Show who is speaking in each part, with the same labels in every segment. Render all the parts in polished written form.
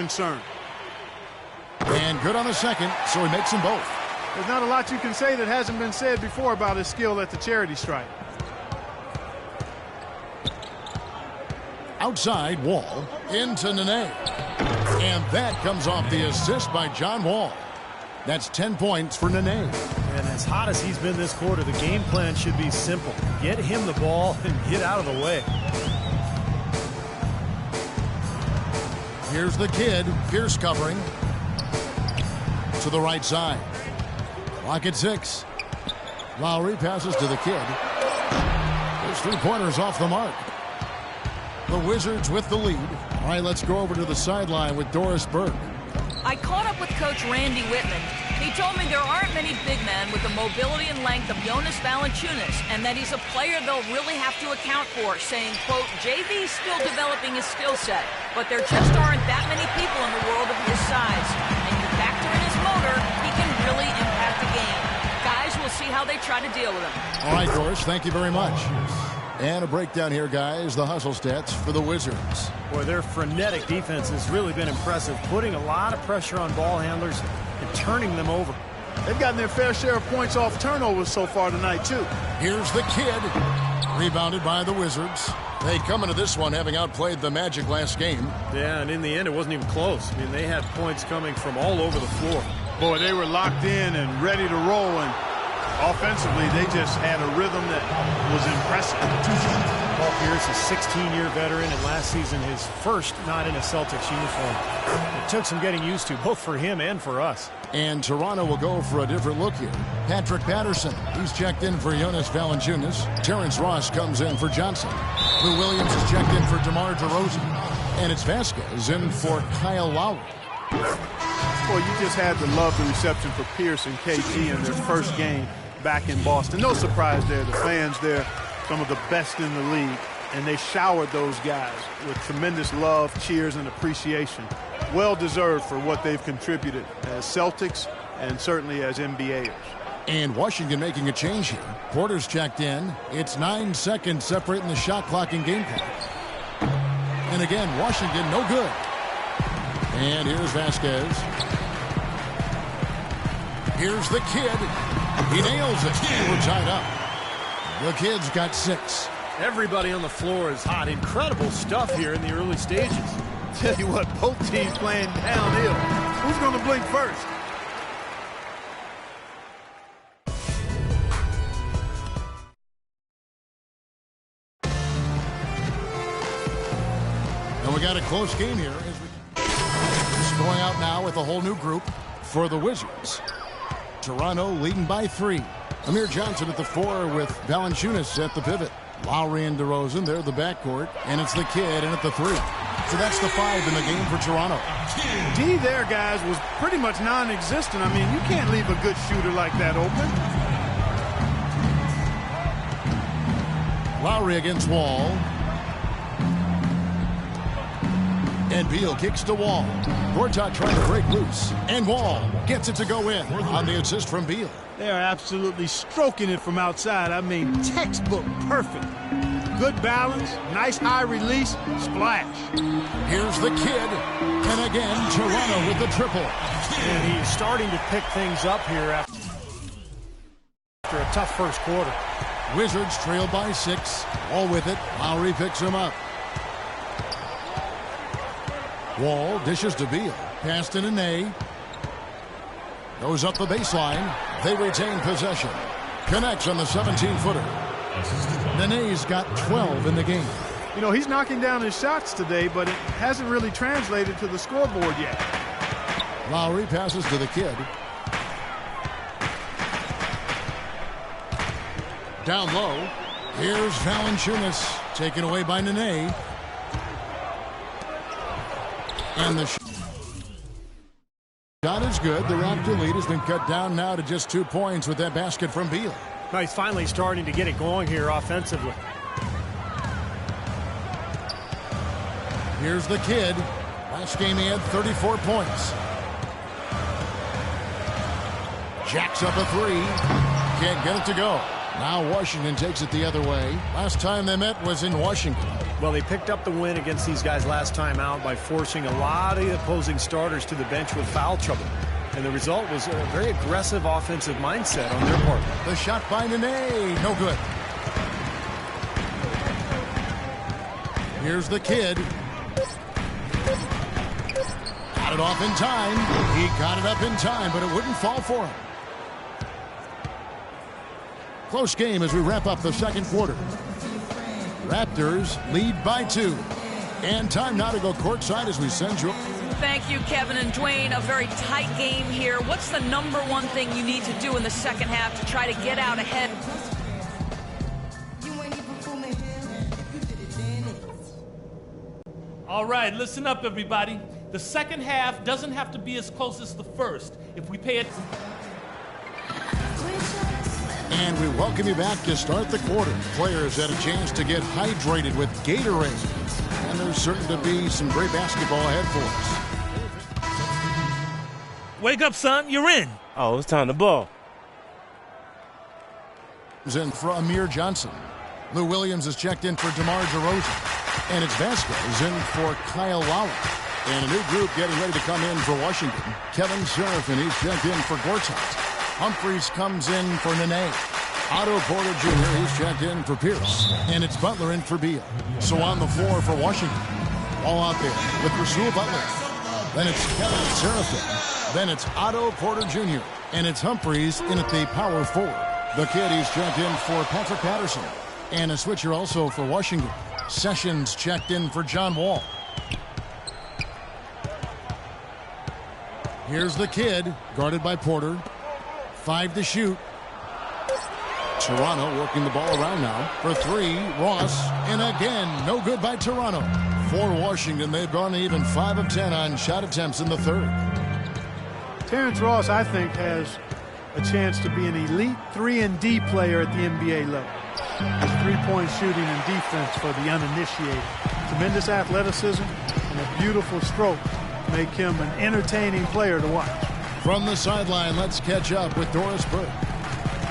Speaker 1: concerned.
Speaker 2: And good on the second, so he makes them both.
Speaker 1: There's not a lot you can say that hasn't been said before about his skill at the charity stripe.
Speaker 2: Outside, Wall into Nene. And that comes off the assist by John Wall. That's 10 points for Nene.
Speaker 3: And as hot as he's been this quarter, the game plan should be simple. Get him the ball and get out of the way.
Speaker 2: Here's the kid. Pierce covering. To the right side. Clock at 6. Lowry passes to the kid. Those 3 pointers off the mark. The Wizards with the lead. All right, let's go over to the sideline with Doris Burke.
Speaker 4: I caught up with Coach Randy Whitman. He told me there aren't many big men with the mobility and length of Jonas Valanciunas, and that he's a player they'll really have to account for, saying, quote, JV's still developing his skill set, but there just aren't that many people in the world of his size. And you factor in his motor, he can really impact the game. Guys, we'll see how they try to deal with him.
Speaker 2: All right, Doris, thank you very much. And a breakdown here, guys. The hustle stats for the Wizards.
Speaker 3: Boy, their frenetic defense has really been impressive, putting a lot of pressure on ball handlers and turning them over.
Speaker 1: They've gotten their fair share of points off turnovers so far tonight, too.
Speaker 2: Here's the kid. Rebounded by the Wizards. They come into this one having outplayed the Magic last game.
Speaker 3: Yeah, and in the end, it wasn't even close. I mean, they had points coming from all over the floor.
Speaker 1: Boy, they were locked in and ready to roll, and offensively, they just had a rhythm that was impressive.
Speaker 3: Paul Pierce, a 16-year veteran, and last season his first not in a Celtics uniform. It took some getting used to, both for him and for us.
Speaker 2: And Toronto will go for a different look here. Patrick Patterson, he's checked in for Jonas Valanciunas. Terrence Ross comes in for Johnson. Lou Williams is checked in for DeMar DeRozan. And it's Vasquez in for Kyle Lowry.
Speaker 1: Boy, you just had to love the reception for Pierce and KT in their first game back in Boston. No surprise there. The fans there, some of the best in the league, and they showered those guys with tremendous love, cheers, and appreciation. Well deserved for what they've contributed as Celtics and certainly as NBAers.
Speaker 2: And Washington making a change here. Porter's checked in. It's 9 seconds separating the shot clock and game clock. And again, Washington no good. And here's Vasquez. Here's the kid. He nails it. We're tied up. The kid's got 6.
Speaker 3: Everybody on the floor is hot. Incredible stuff here in the early stages.
Speaker 1: Tell you what, both teams playing downhill. Who's going to blink first?
Speaker 2: And we got a close game here. Just going out now with a whole new group for the Wizards. Toronto leading by 3. Amir Johnson at the 4 with Valanciunas at the pivot. Lowry and DeRozan, they're the backcourt. And it's the kid in at the 3. So that's the 5 in the game for Toronto.
Speaker 1: D there, guys, was pretty much non-existent. I mean, you can't leave a good shooter like that open.
Speaker 2: Lowry against Wall. And Beal kicks to Wall. Gortat trying to break loose. And Wall gets it to go in on the assist from Beal.
Speaker 1: They are absolutely stroking it from outside. I mean, textbook perfect. Good balance, nice high release, splash.
Speaker 2: Here's the kid. And again, Toronto with the triple.
Speaker 3: And he's starting to pick things up here after a tough first quarter.
Speaker 2: Wizards trail by 6. All with it. Lowry picks him up. Wall dishes to Beal. Pass to Nene. Goes up the baseline. They retain possession. Connects on the 17-footer. Nene's got 12 in the game.
Speaker 1: You know, he's knocking down his shots today, but it hasn't really translated to the scoreboard yet.
Speaker 2: Lowry passes to the kid. Down low. Here's Valanciunas. Taken away by Nene. And the shot is good. The Raptor lead has been cut down now to just 2 points with that basket from Beal.
Speaker 3: Now he's finally starting to get it going here offensively.
Speaker 2: Here's the kid. Last game he had 34 points. Jacks up a 3. Can't get it to go. Now Washington takes it the other way. Last time they met was in Washington.
Speaker 3: Well, they picked up the win against these guys last time out by forcing a lot of the opposing starters to the bench with foul trouble. And the result was a very aggressive offensive mindset on their part.
Speaker 2: The shot by Nene, no good. Here's the kid. Got it off in time. He got it up in time, but it wouldn't fall for him. Close game as we wrap up the second quarter. Raptors lead by 2. And time now to go courtside as we send you.
Speaker 4: Thank you, Kevin and Dwayne. A very tight game here. What's the number one thing you need to do in the second half to try to get out ahead?
Speaker 5: All right, listen up, everybody. The second half doesn't have to be as close as the first. If we pay it.
Speaker 2: And we welcome you back to start the quarter. Players had a chance to get hydrated with Gatorade. And there's certain to be some great basketball ahead for us.
Speaker 5: Wake up, son. You're in.
Speaker 6: Oh, it's time to ball.
Speaker 2: In for Amir Johnson. Lou Williams is checked in for DeMar DeRozan. And it's Vasquez in for Kyle Lowry. And a new group getting ready to come in for Washington. Kevin Seraphin, he's checked in for Gortat. Humphreys comes in for Nene. Otto Porter Jr., he's checked in for Pierce. And it's Butler in for Beal. So on the floor for Washington. All out there with Rasul Butler. Then it's Kevin Seraphin. Then it's Otto Porter Jr. And it's Humphreys in at the power forward. The kid, he's checked in for Patrick Patterson. And a switcher also for Washington. Sessions checked in for John Wall. Here's the kid, guarded by Porter. 5 to shoot. Toronto working the ball around now for 3. Ross, and again, no good by Toronto. For Washington, they've gone even 5 of 10 on shot attempts in the third.
Speaker 1: Terrence Ross, I think, has a chance to be an elite 3-and-D player at the NBA level. His three-point shooting and defense for the uninitiated. Tremendous athleticism and a beautiful stroke make him an entertaining player to watch.
Speaker 2: From the sideline, let's catch up with Doris Burke.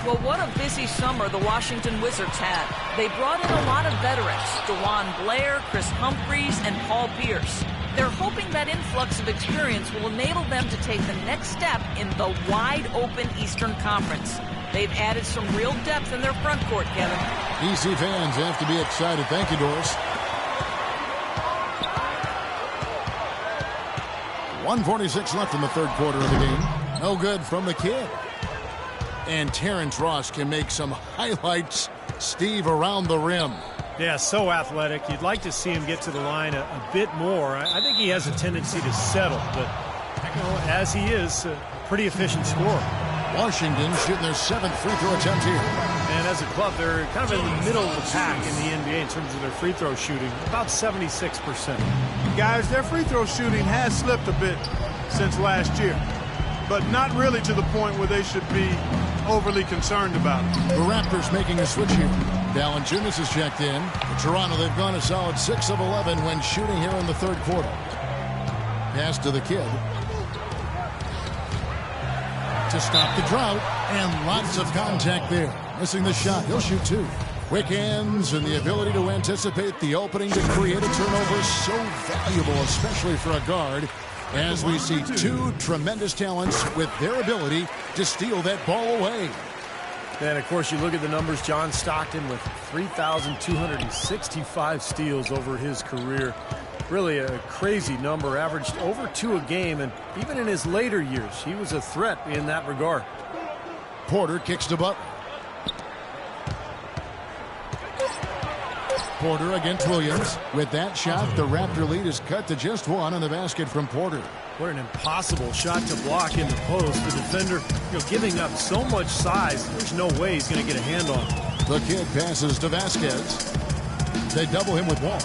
Speaker 4: Well, what a busy summer the Washington Wizards had. They brought in a lot of veterans, DeJuan Blair, Chris Humphreys, and Paul Pierce. They're hoping that influx of experience will enable them to take the next step in the wide-open Eastern Conference. They've added some real depth in their front court, Kevin.
Speaker 2: DC fans have to be excited. Thank you, Doris. 1:46 left in the third quarter of the game. No good from the kid. And Terrence Ross can make some highlights, Steve, around the rim.
Speaker 3: Yeah, so athletic. You'd like to see him get to the line a bit more. I think he has a tendency to settle, but as he is, a pretty efficient scorer.
Speaker 2: Washington shooting their 7th free throw attempt here.
Speaker 3: And as a club, they're kind of in the middle of the pack in the NBA in terms of their free throw shooting, about 76%.
Speaker 1: Guys, their free throw shooting has slipped a bit since last year, but not really to the point where they should be overly concerned about it.
Speaker 2: The Raptors making a switch here. Valanciunas is checked in. For Toronto, they've gone a solid 6 of 11 when shooting here in the third quarter. Pass to the kid. To stop the drought, and lots of contact there. Missing the shot. He'll shoot 2. Quick hands and the ability to anticipate the opening to create a turnover is so valuable, especially for a guard, as we see 2 tremendous talents with their ability to steal that ball away.
Speaker 3: And, of course, you look at the numbers. John Stockton with 3,265 steals over his career. Really a crazy number, averaged over 2 a game, and even in his later years, he was a threat in that regard.
Speaker 2: Porter kicks to Butler. Porter against Williams. With that shot, the Raptor lead is cut to just 1 on the basket from Porter.
Speaker 3: What an impossible shot to block in the post. The defender, giving up so much size, there's no way he's going to get a hand on it.
Speaker 2: The kid passes to Vasquez. They double him with Wall.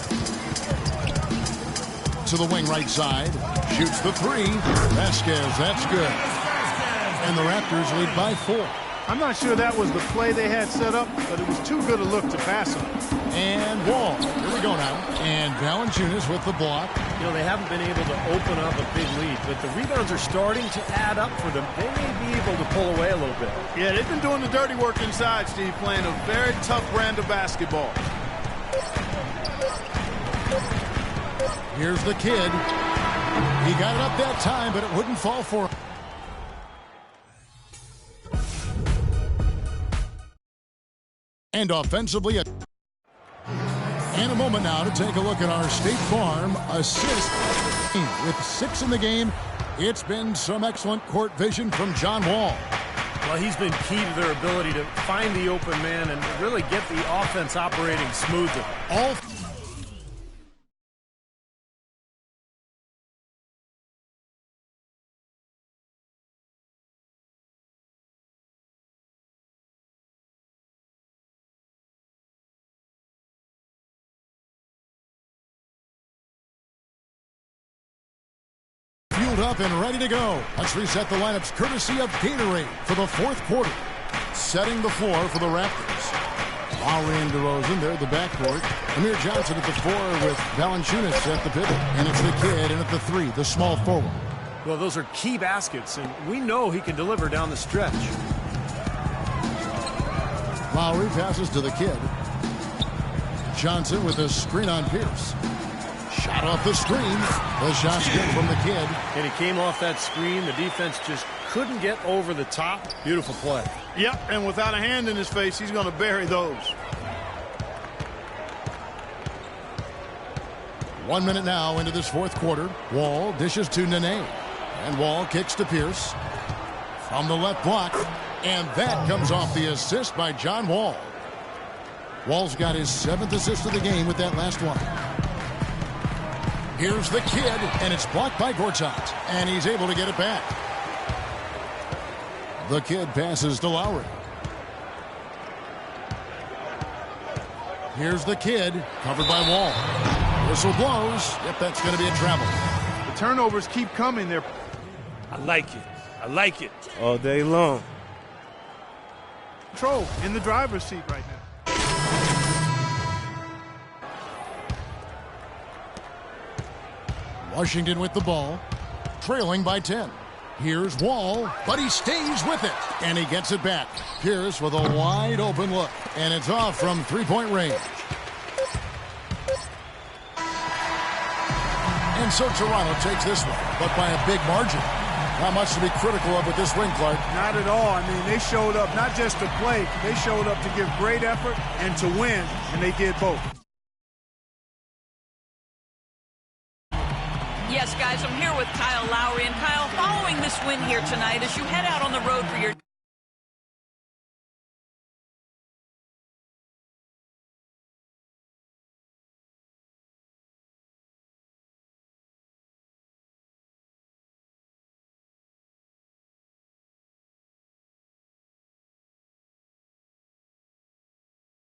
Speaker 2: To the wing right side. Shoots the 3. Vasquez, that's good. And the Raptors lead by 4.
Speaker 1: I'm not sure that was the play they had set up, but it was too good a look to pass on.
Speaker 2: And Wall. Here we go now. And Valanciunas with the block.
Speaker 3: They haven't been able to open up a big lead, but the rebounds are starting to add up for them. They may be able to pull away a little bit.
Speaker 1: Yeah, they've been doing the dirty work inside, Steve, playing a very tough brand of basketball.
Speaker 2: Here's the kid. He got it up that time, but it wouldn't fall for him. And offensively, and a moment now to take a look at our State Farm assist. With 6 in the game, it's been some excellent court vision from John Wall.
Speaker 3: Well, he's been key to their ability to find the open man and really get the offense operating smoothly.
Speaker 2: All fueled up and ready to go. Let's reset the lineups courtesy of Gatorade for the 4th quarter. Setting the floor for the Raptors. Lowry and DeRozan, they're at the backcourt. Amir Johnson at the 4 with Valanciunas at the pivot. And it's the kid, and at the 3, the small forward.
Speaker 3: Well, those are key baskets, and we know he can deliver down the stretch.
Speaker 2: Lowry passes to the kid. Johnson with a screen on Pierce. Shot off the screen. The shot's good from the kid.
Speaker 3: And he came off that screen. The defense just couldn't get over the top. Beautiful play.
Speaker 1: Yep, and without a hand in his face, he's going to bury those.
Speaker 2: 1 minute now into this 4th quarter. Wall dishes to Nene. And Wall kicks to Pierce. From the left block. And that comes off the assist by John Wall. Wall's got his 7th assist of the game with that last one. Here's the kid, and it's blocked by Gortat. And he's able to get it back. The kid passes to Lowry. Here's the kid, covered by Wall. Whistle blows. Yep, that's going to be a travel.
Speaker 1: The turnovers keep coming there.
Speaker 5: I like it. I like it. All day long.
Speaker 1: Control in the driver's seat right now.
Speaker 2: Washington with the ball, trailing by 10. Here's Wall, but he stays with it, and he gets it back. Pierce with a wide open look, and it's off from 3-point range. And so Toronto takes this one, but by a big margin. Not much to be critical of with this win, Clark.
Speaker 1: Not at all. I mean, they showed up not just to play, they showed up to give great effort and to win, and they did both.
Speaker 4: Yes, guys, I'm here with Kyle Lowry. And Kyle, following this win here tonight, as you head out on the road for your